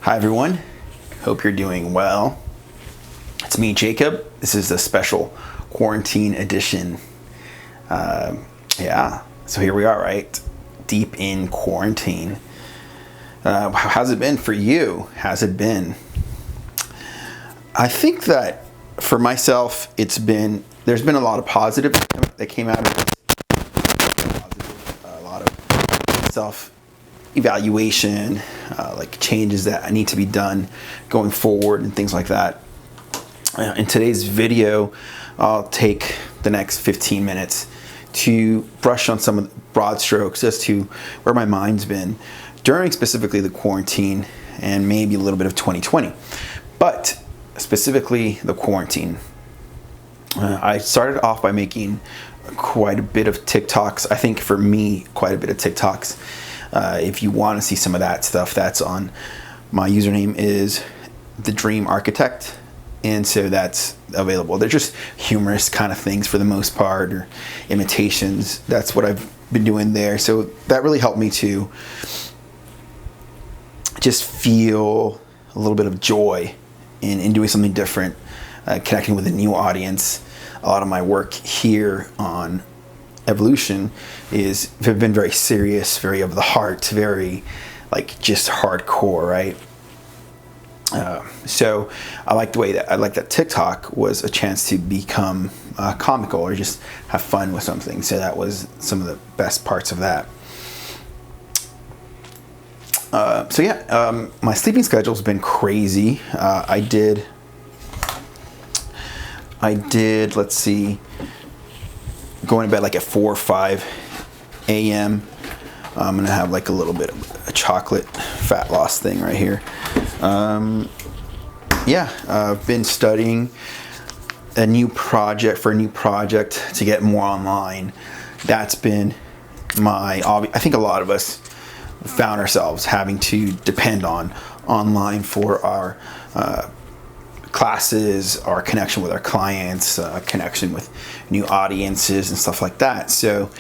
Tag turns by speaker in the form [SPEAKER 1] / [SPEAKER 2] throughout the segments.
[SPEAKER 1] Hi everyone, hope you're doing well. It's me, Jacob. This is the special quarantine edition. So here we are, right? Deep in quarantine. How's it been for you? How's it been? I think that for myself, there's been a lot of positive that came out of this. A lot of self-evaluation, like changes that need to be done going forward and things like that. In today's video, I'll take the next 15 minutes to brush on some of the broad strokes as to where my mind's been during specifically the quarantine and maybe a little bit of 2020. But specifically the quarantine. I started off by making quite a bit of TikToks. I think for me, quite a bit of TikToks. If you want to see some of that stuff, that's on my username is The Dream Architect. And so that's available. They're just humorous kind of things for the most part, or imitations. That's what I've been doing there. So that really helped me to just feel a little bit of joy in doing something different, connecting with a new audience. A lot of my work here on Evolution have been very serious, very of the heart, very like just hardcore, right? So I like that TikTok was a chance to become comical or just have fun with something. So that was some of the best parts of that. My sleeping schedule's been crazy. I did, let's see, going to bed like at 4 or 5 a.m. I'm going to have like a little bit of a chocolate fat loss thing right here. I've been studying a new project to get more online. That's been my hobby. I think a lot of us found ourselves having to depend on online for our classes, our connection with our clients, connection with new audiences and stuff like that. So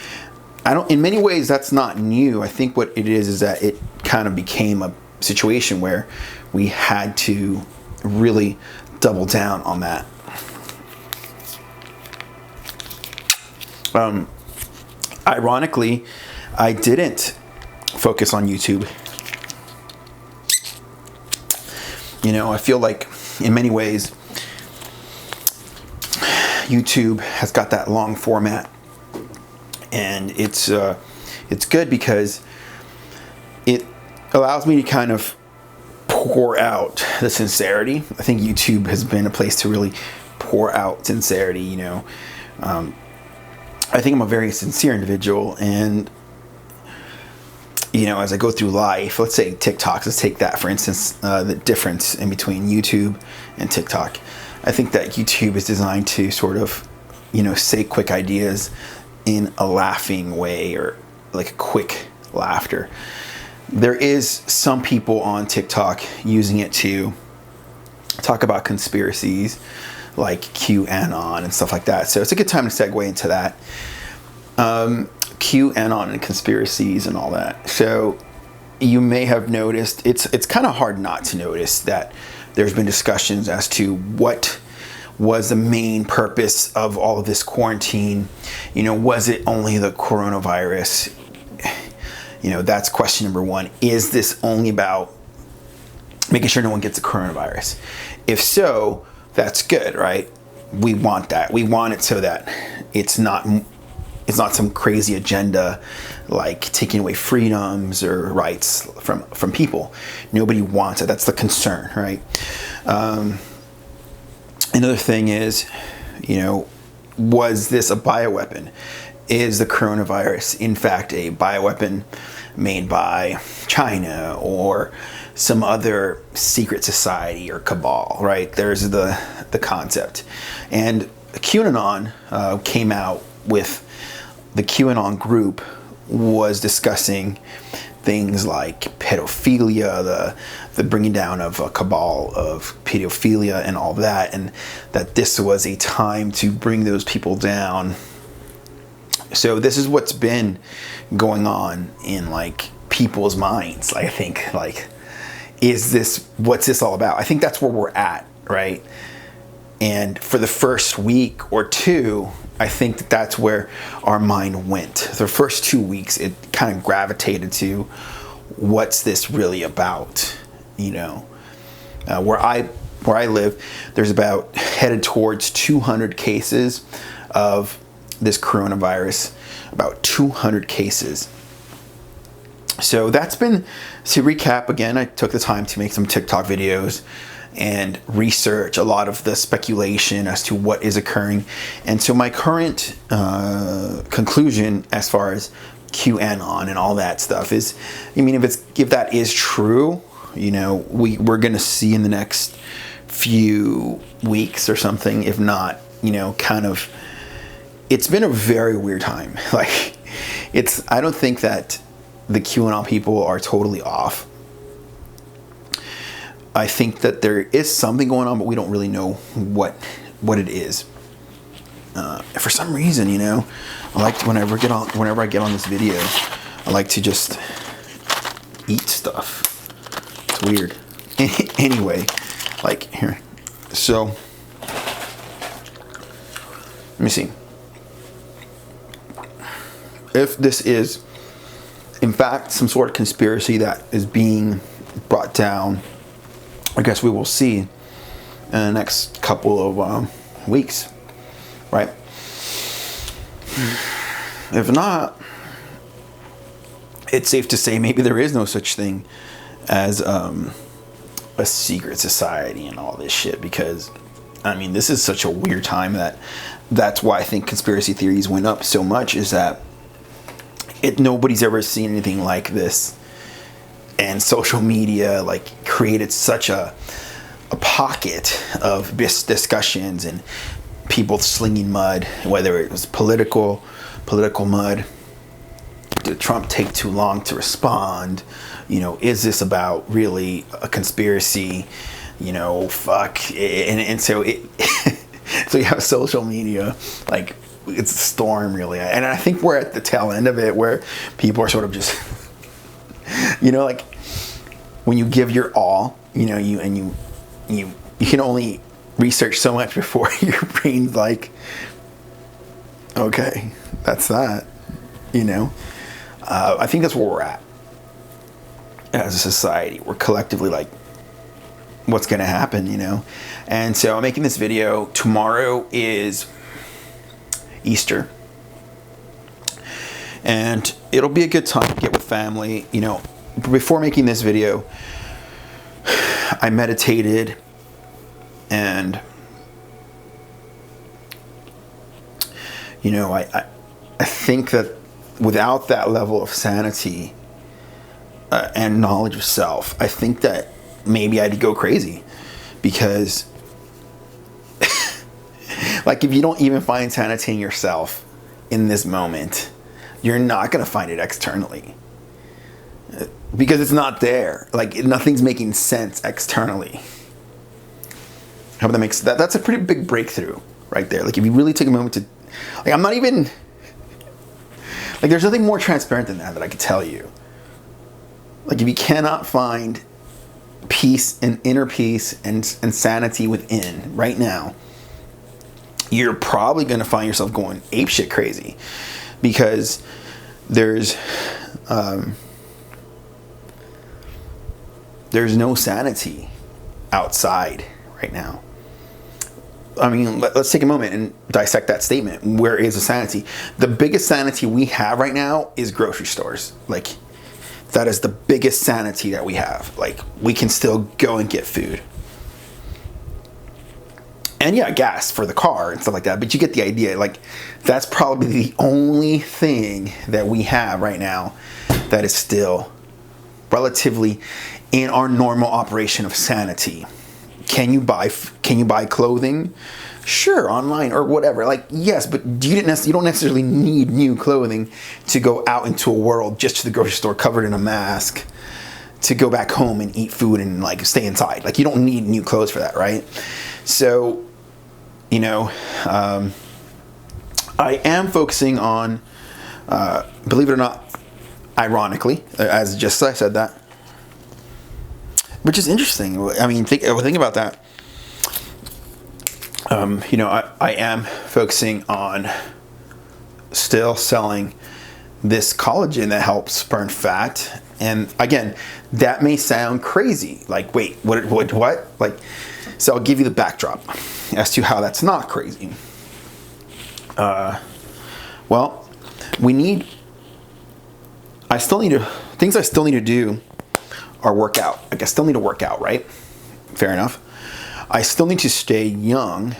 [SPEAKER 1] in many ways that's not new. I think what it is that it kind of became a situation where we had to really double down on that. Ironically, I didn't focus on YouTube. I feel like in many ways YouTube has got that long format, and it's good because it allows me to kind of pour out the sincerity. I think YouTube has been a place to really pour out sincerity. I think I'm a very sincere individual, and as I go through life, let's say TikToks, let's take that for instance, the difference in between YouTube and TikTok. I think that YouTube is designed to sort of, say quick ideas in a laughing way, or like a quick laughter. There is some people on TikTok using it to talk about conspiracies like QAnon and stuff like that. So it's a good time to segue into that. QAnon and conspiracies and all that. So you may have noticed, it's kind of hard not to notice that there's been discussions as to what was the main purpose of all of this quarantine. Was it only the coronavirus? That's question number one. Is this only about making sure no one gets the coronavirus? If so, that's good, right? We want that. We want it so that it's not some crazy agenda like taking away freedoms or rights from people. Nobody wants it. That's the concern, right? Another thing is, was this a bioweapon? Is the coronavirus in fact a bioweapon made by China or some other secret society or cabal, right? There's the concept. And QAnon came out with, the QAnon group was discussing things like pedophilia, the bringing down of a cabal of pedophilia and all that, and that this was a time to bring those people down. So this is what's been going on in like people's minds. I think like what's this all about? I think that's where we're at, right? And for the first week or two, I think that's where our mind went. The first 2 weeks, it kind of gravitated to, what's this really about? You know, where I live, there's about headed towards 200 cases of this coronavirus, about 200 cases. So that's been, to recap again, I took the time to make some TikTok videos and research a lot of the speculation as to what is occurring. And so my current conclusion as far as QAnon and all that stuff is, I mean, if that is true, you know, we're going to see in the next few weeks or something, if not, you know, kind of, it's been a very weird time. Like, I don't think that the QAnon people are totally off. I think that there is something going on, but we don't really know what it is. For some reason, you know, I like to, whenever I get on this video, I like to just eat stuff. It's weird. Anyway, like here. So let me see. If this is, in fact, some sort of conspiracy that is being brought down, I guess we will see in the next couple of weeks, right? If not, it's safe to say maybe there is no such thing as a secret society and all this shit, because, I mean, this is such a weird time that's why I think conspiracy theories went up so much, is that nobody's ever seen anything like this. And social media like created such a pocket of discussions and people slinging mud, whether it was political mud. Did Trump take too long to respond? You know, is this about really a conspiracy? You know, fuck. And so so you have social media, like, it's a storm, really. And I think we're at the tail end of it, where people are sort of just, you know, like, when you give your all, you know, you can only research so much before your brain's like, okay, that's that, you know. I think that's where we're at as a society. We're collectively like, what's going to happen, you know? And so I'm making this video. Tomorrow is Easter, and it'll be a good time to get with family. You know, before making this video, I meditated, and you know, I think that without that level of sanity and knowledge of self, I think that maybe I'd go crazy, because like, if you don't even find sanity in yourself in this moment, you're not going to find it externally, because it's not there. Like, nothing's making sense externally. How that makes that's a pretty big breakthrough right there. Like, if you really take a moment to, like, I'm not even, like, there's nothing more transparent than that I could tell you. Like, if you cannot find peace and inner peace and sanity within right now, you're probably going to find yourself going apeshit crazy, because there's no sanity outside right now. I mean, let's take a moment and dissect that statement. Where is the sanity? The biggest sanity we have right now is grocery stores. Like, that is the biggest sanity that we have. Like, we can still go and get food. And yeah, gas for the car and stuff like that. But you get the idea. Like, that's probably the only thing that we have right now that is still relatively in our normal operation of sanity. Can you buy clothing? Sure, online or whatever. Like, yes, but you don't necessarily need new clothing to go out into a world, just to the grocery store covered in a mask, to go back home and eat food and, like, stay inside. Like, you don't need new clothes for that, right? So, you know, I am focusing on, believe it or not, ironically, as just I said that, which is interesting. I mean, think about that. I am focusing on still selling this collagen that helps burn fat. And again, that may sound crazy. Like, wait, what? Like, so I'll give you the backdrop as to how that's not crazy. Well, I still need to do are work out. Like, I still need to work out, right? Fair enough. I still need to stay young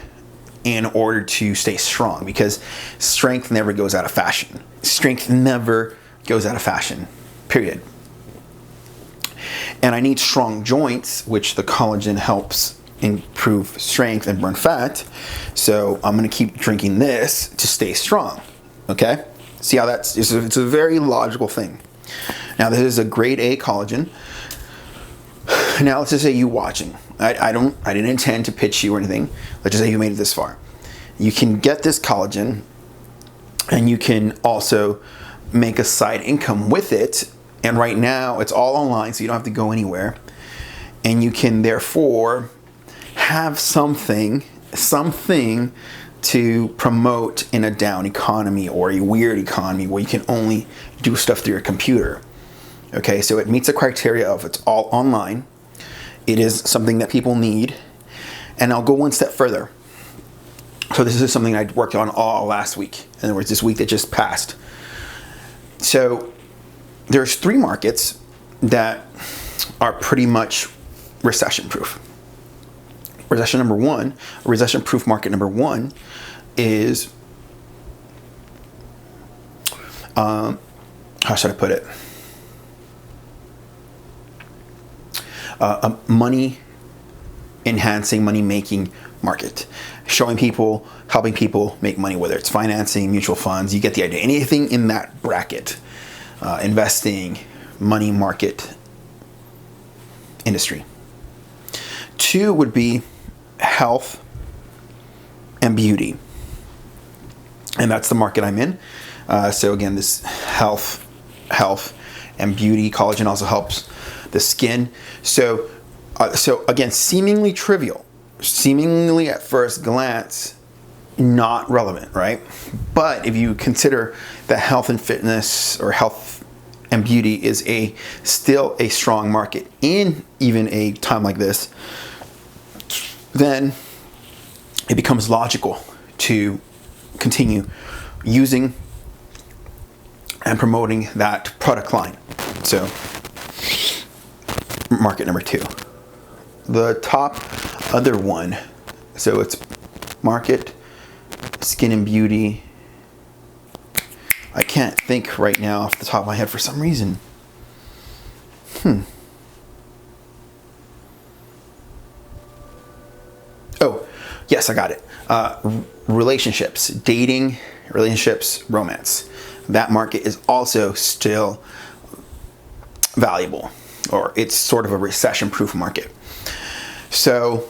[SPEAKER 1] in order to stay strong, because strength never goes out of fashion. Strength never goes out of fashion, period. And I need strong joints, which the collagen helps improve strength and burn fat. So I'm going to keep drinking this to stay strong. Okay? See how it's a very logical thing. Now, this is a grade A collagen. Now, let's just say you watching. I didn't intend to pitch you or anything. Let's just say you made it this far. You can get this collagen, and you can also make a side income with it. And right now, it's all online, so you don't have to go anywhere. And you can therefore have something to promote in a down economy or a weird economy where you can only do stuff through your computer. Okay, so it meets the criteria of it's all online. It is something that people need. And I'll go one step further. So this is something I worked on all last week. In other words, this week that just passed. So there's 3 markets that are pretty much recession-proof. Recession-proof market number 1 is, how should I put it? A money-enhancing, money-making market. Showing people, helping people make money, whether it's financing, mutual funds, you get the idea. Anything in that bracket, investing, money market industry. 2 would be health and beauty. And that's the market I'm in. So again, this health and beauty, collagen also helps the skin. So again, seemingly trivial, seemingly at first glance, not relevant, right? But if you consider that health and fitness, or health and beauty, is still a strong market in even a time like this, then it becomes logical to continue using and promoting that product line. So, market number 2. The top other one, so it's market, skin and beauty. I can't think right now off the top of my head for some reason. Oh, yes, I got it. Relationships, dating, relationships, romance. That market is also still valuable, or it's sort of a recession-proof market. So,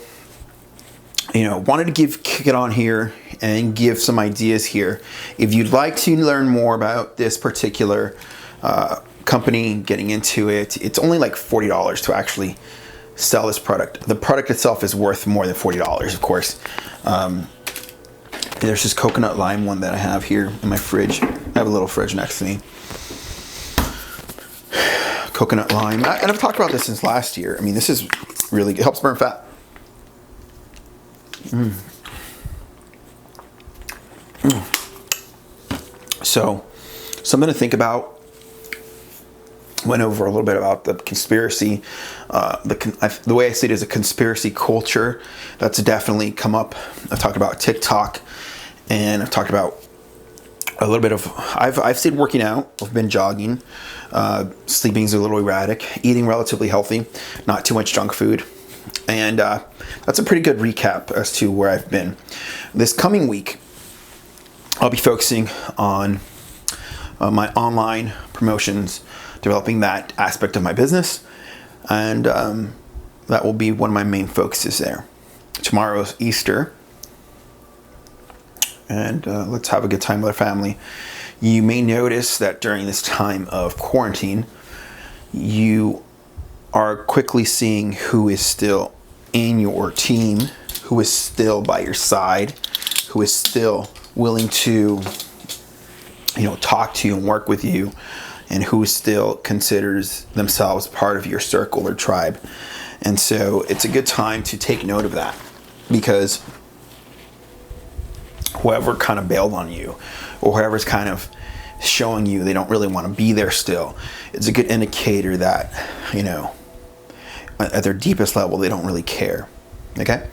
[SPEAKER 1] wanted to kick it on here and give some ideas here. If you'd like to learn more about this particular company, getting into it, it's only like $40 to actually sell this product. The product itself is worth more than $40, of course. There's this coconut lime one that I have here in my fridge. I have a little fridge next to me. Coconut lime. And I've talked about this since last year. I mean, this is really good. It helps burn fat. So, something to think about. Went over a little bit about the conspiracy. The way I see it is a conspiracy culture that's definitely come up. I've talked about TikTok, and I've talked about a little bit of. I've stayed working out. I've been jogging. Sleeping's a little erratic. Eating relatively healthy, not too much junk food, and that's a pretty good recap as to where I've been. This coming week, I'll be focusing on my online promotions, developing that aspect of my business, and that will be one of my main focuses there. Tomorrow's Easter, and let's have a good time with our family. You may notice that during this time of quarantine, you are quickly seeing who is still in your team, who is still by your side, who is still willing to, talk to you and work with you, and who still considers themselves part of your circle or tribe. And so it's a good time to take note of that, because whoever kind of bailed on you, or whoever's kind of showing you they don't really want to be there still, it's a good indicator that, at their deepest level, they don't really care. Okay?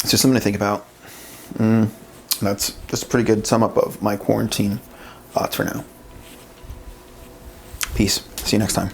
[SPEAKER 1] So something to think about. That's just a pretty good sum up of my quarantine thoughts for now. Peace. See you next time.